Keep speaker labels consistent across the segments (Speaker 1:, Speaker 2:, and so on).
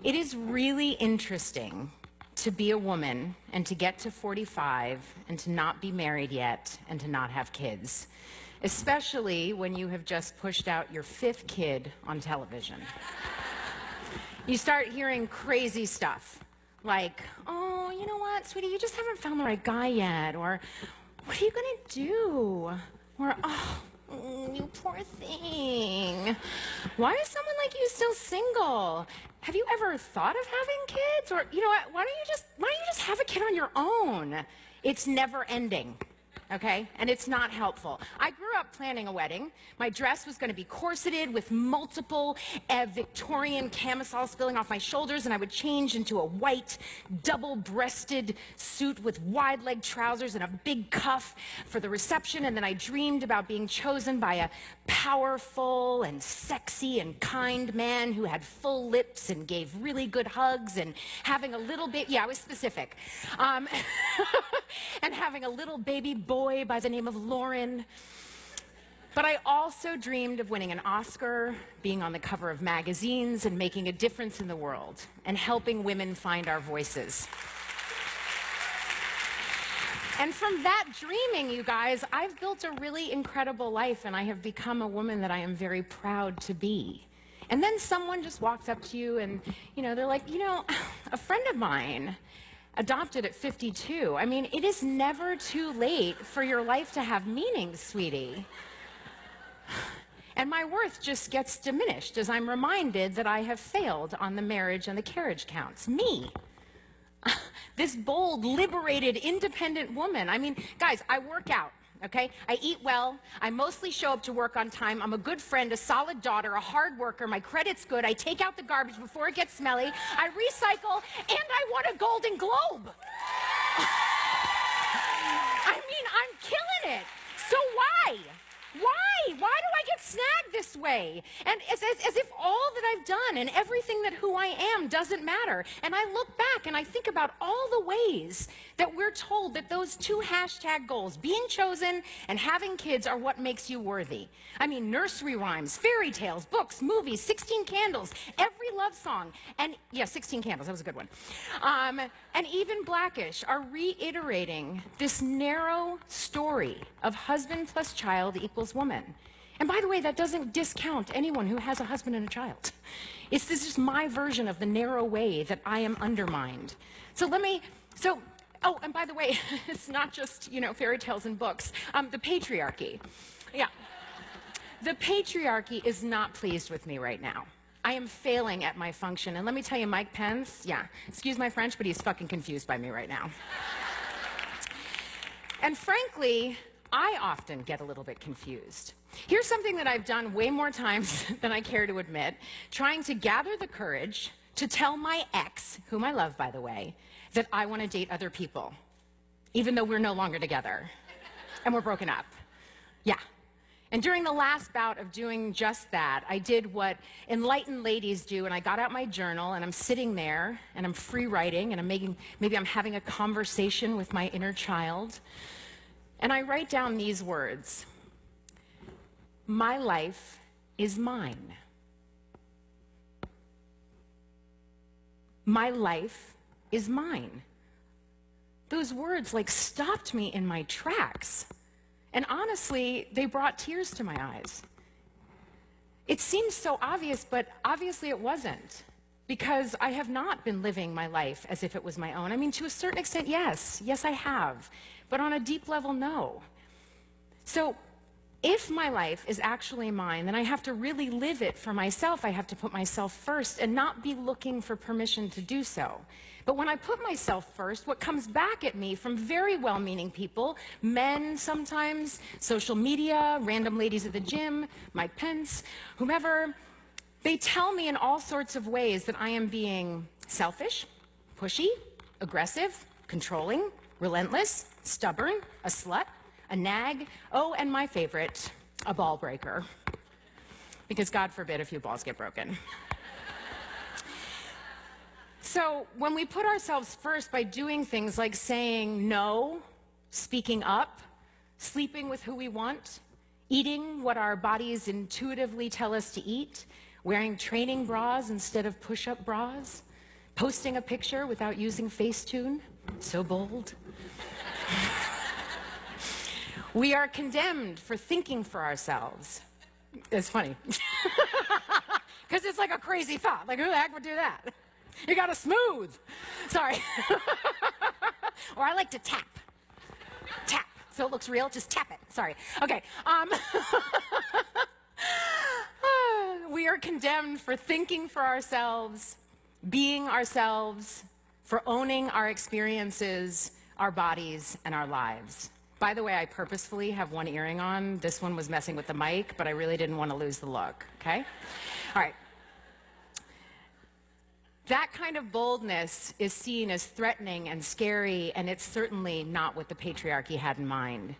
Speaker 1: It is really interesting to be a woman and to get to 45 and to not be married yet and to not have kids, especially when you have just pushed out your 5th kid on television. You start hearing crazy stuff like, oh, you know what, sweetie, you just haven't found the right guy yet, or what are you gonna do? Or, oh, you poor thing. Why is someone like you still single? Have you ever thought of having kids? Or, you know what, why don't you just have a kid on your own? It's never ending. Okay? And it's not helpful. I grew up planning a wedding. My dress was going to be corseted with multiple Victorian camisole spilling off my shoulders, and I would change into a white, double-breasted suit with wide-leg trousers and a big cuff for the reception, and then I dreamed about being chosen by a powerful and sexy and kind man who had full lips and gave really good hugs, and having a little baby, yeah, I was specific, and having a little baby boy by the name of Lauren. But I also dreamed of winning an Oscar, being on the cover of magazines, and making a difference in the world, and helping women find our voices. And from that dreaming, you guys, I've built a really incredible life, and I have become a woman that I am very proud to be. And then someone just walks up to you and, you know, they're like, you know, a friend of mine adopted at 52. I mean, it is never too late for your life to have meaning, sweetie. And my worth just gets diminished as I'm reminded that I have failed on the marriage and the carriage counts. Me. This bold, liberated, independent woman. I mean, guys, I work out, okay? I eat well. I mostly show up to work on time. I'm a good friend, a solid daughter, a hard worker. My credit's good. I take out the garbage before it gets smelly. I recycle, and I won a Golden Globe. I mean, I'm killing it. So why? Why? Why do I get snagged this way? And as if all that I've done and everything that who I am doesn't matter. And I look back and I think about all the ways that we're told that those 2 hashtag goals, being chosen and having kids, are what makes you worthy. I mean, nursery rhymes, fairy tales, books, movies, 16 Candles, every love song, and yeah, 16 Candles, that was a good one. And even Blackish are reiterating this narrow story of husband plus child equals woman. And by the way, that doesn't discount anyone who has a husband and a child. This is just my version of the narrow way that I am undermined. Oh, and by the way, it's not just, you know, fairy tales and books. The patriarchy. Yeah. The patriarchy is not pleased with me right now. I am failing at my function. And let me tell you, Mike Pence, yeah, excuse my French, but he's fucking confused by me right now. And frankly, I often get a little bit confused. Here's something that I've done way more times than I care to admit, trying to gather the courage to tell my ex, whom I love, by the way, that I want to date other people, even though we're no longer together, and we're broken up. Yeah. And during the last bout of doing just that, I did what enlightened ladies do, and I got out my journal, and I'm sitting there, and I'm free writing, and maybe I'm having a conversation with my inner child, and I write down these words: my life is mine. My life is mine. Those words like stopped me in my tracks. And honestly, they brought tears to my eyes. It seems so obvious, but obviously it wasn't, because I have not been living my life as if it was my own. I mean, to a certain extent, yes. Yes, I have. But on a deep level, no. So if my life is actually mine, then I have to really live it for myself. I have to put myself first and not be looking for permission to do so. But when I put myself first, what comes back at me from very well-meaning people, men sometimes, social media, random ladies at the gym, Mike Pence, whomever, they tell me in all sorts of ways that I am being selfish, pushy, aggressive, controlling, relentless, stubborn, a slut, a nag, oh, and my favorite, a ball breaker. Because God forbid a few balls get broken. So when we put ourselves first by doing things like saying no, speaking up, sleeping with who we want, eating what our bodies intuitively tell us to eat, wearing training bras instead of push-up bras, Posting a picture without using Facetune, so bold. We are condemned for thinking for ourselves. It's funny. Because it's like a crazy thought. Like, who the heck would do that? You gotta smooth. Sorry. Or I like to tap. Tap. So it looks real, just tap it. Sorry. Okay. We are condemned for thinking for ourselves, being ourselves, for owning our experiences, our bodies, and our lives. By the way, I purposefully have one earring on. This one was messing with the mic, but I really didn't want to lose the look, okay? All right. That kind of boldness is seen as threatening and scary, and it's certainly not what the patriarchy had in mind.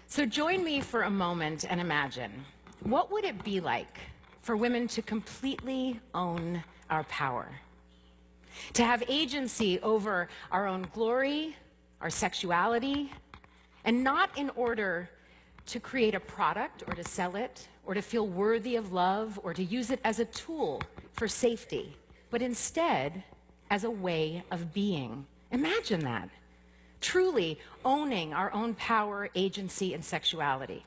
Speaker 1: So join me for a moment and imagine, what would it be like for women to completely own our power? To have agency over our own glory, our sexuality, and not in order to create a product or to sell it, or to feel worthy of love, or to use it as a tool for safety, but instead as a way of being. Imagine that. Truly owning our own power, agency, and sexuality.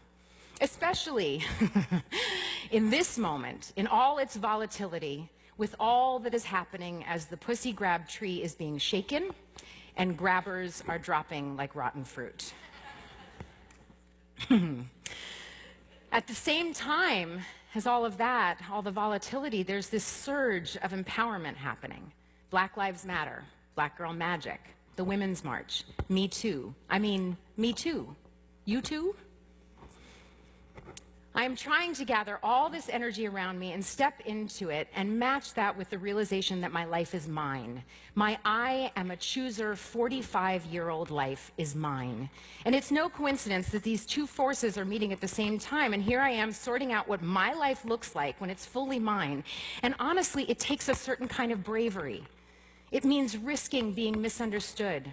Speaker 1: Especially in this moment, in all its volatility, with all that is happening as the pussy grab tree is being shaken and grabbers are dropping like rotten fruit. At the same time as all of that, all the volatility, there's this surge of empowerment happening. Black Lives Matter, Black Girl Magic, the Women's March, Me Too. I mean, me too. You too? I'm trying to gather all this energy around me and step into it and match that with the realization that my life is mine. My I am a chooser 45-year-old life is mine. And it's no coincidence that these two forces are meeting at the same time, and here I am sorting out what my life looks like when it's fully mine. And honestly, it takes a certain kind of bravery. It means risking being misunderstood,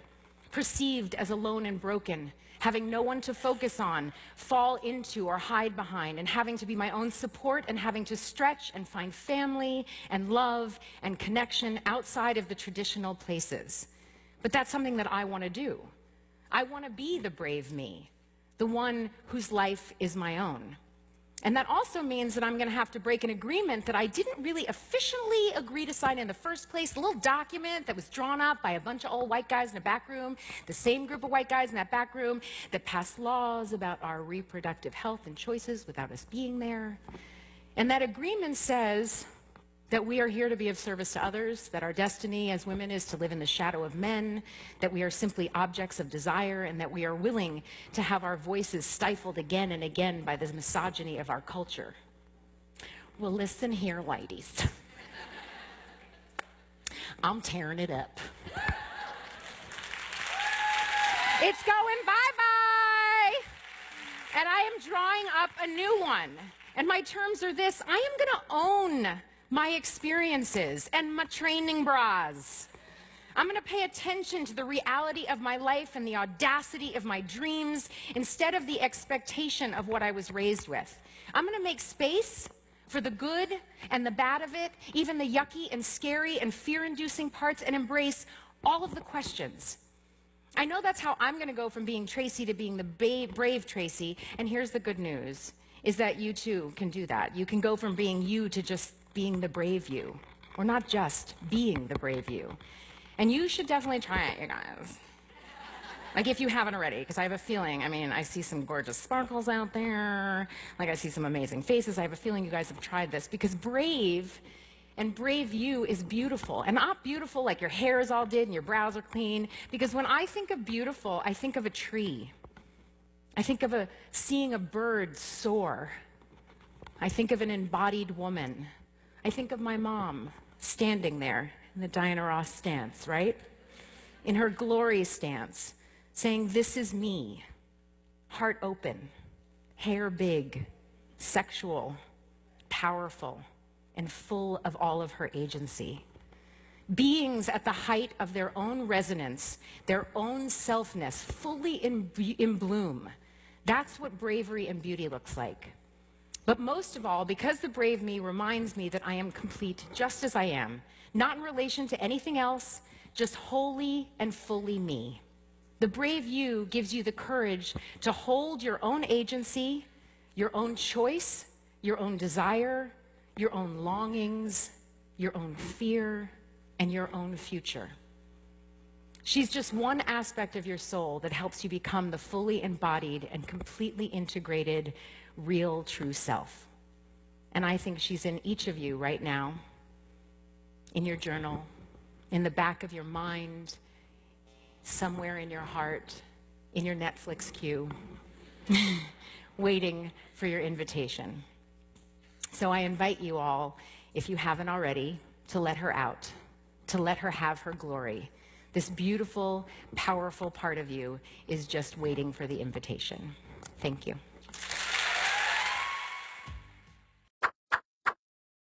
Speaker 1: perceived as alone and broken, having no one to focus on, fall into, or hide behind, and having to be my own support, and having to stretch and find family and love and connection outside of the traditional places. But that's something that I want to do. I want to be the brave me, the one whose life is my own. And that also means that I'm going to have to break an agreement that I didn't really officially agree to sign in the first place, a little document that was drawn up by a bunch of old white guys in a back room, the same group of white guys in that back room that passed laws about our reproductive health and choices without us being there. And that agreement says that we are here to be of service to others, that our destiny as women is to live in the shadow of men, that we are simply objects of desire, and that we are willing to have our voices stifled again and again by the misogyny of our culture. Well, listen here, ladies. I'm tearing it up. It's going bye-bye. And I am drawing up a new one. And my terms are this: I am going to own my experiences and my training bras. I'm going to pay attention to the reality of my life and the audacity of my dreams instead of the expectation of what I was raised with. I'm going to make space for the good and the bad of it, even the yucky and scary and fear-inducing parts, and embrace all of the questions. I know that's how I'm going to go from being Tracee to being the brave Tracee, and here's the good news, is that you too can do that. You can go from being you to just being the brave you, or not just being the brave you. And you should definitely try it, you guys. Like, if you haven't already, because I have a feeling, I mean, I see some gorgeous sparkles out there, like I see some amazing faces. I have a feeling you guys have tried this, because brave and brave you is beautiful. And not beautiful like your hair is all did and your brows are clean, because when I think of beautiful, I think of a tree. I think of seeing a bird soar. I think of an embodied woman. I think of my mom standing there in the Diana Ross stance, right? In her glory stance, saying, "This is me," heart open, hair big, sexual, powerful, and full of all of her agency. Beings at the height of their own resonance, their own selfness, fully in bloom. That's what bravery and beauty looks like. But most of all, because the brave me reminds me that I am complete just as I am, not in relation to anything else, just wholly and fully me. The brave you gives you the courage to hold your own agency, your own choice, your own desire, your own longings, your own fear, and your own future. She's just one aspect of your soul that helps you become the fully embodied and completely integrated, real, true self. And I think she's in each of you right now, in your journal, in the back of your mind, somewhere in your heart, in your Netflix queue, waiting for your invitation. So I invite you all, if you haven't already, to let her out, to let her have her glory. This beautiful, powerful part of you is just waiting for the invitation. Thank you.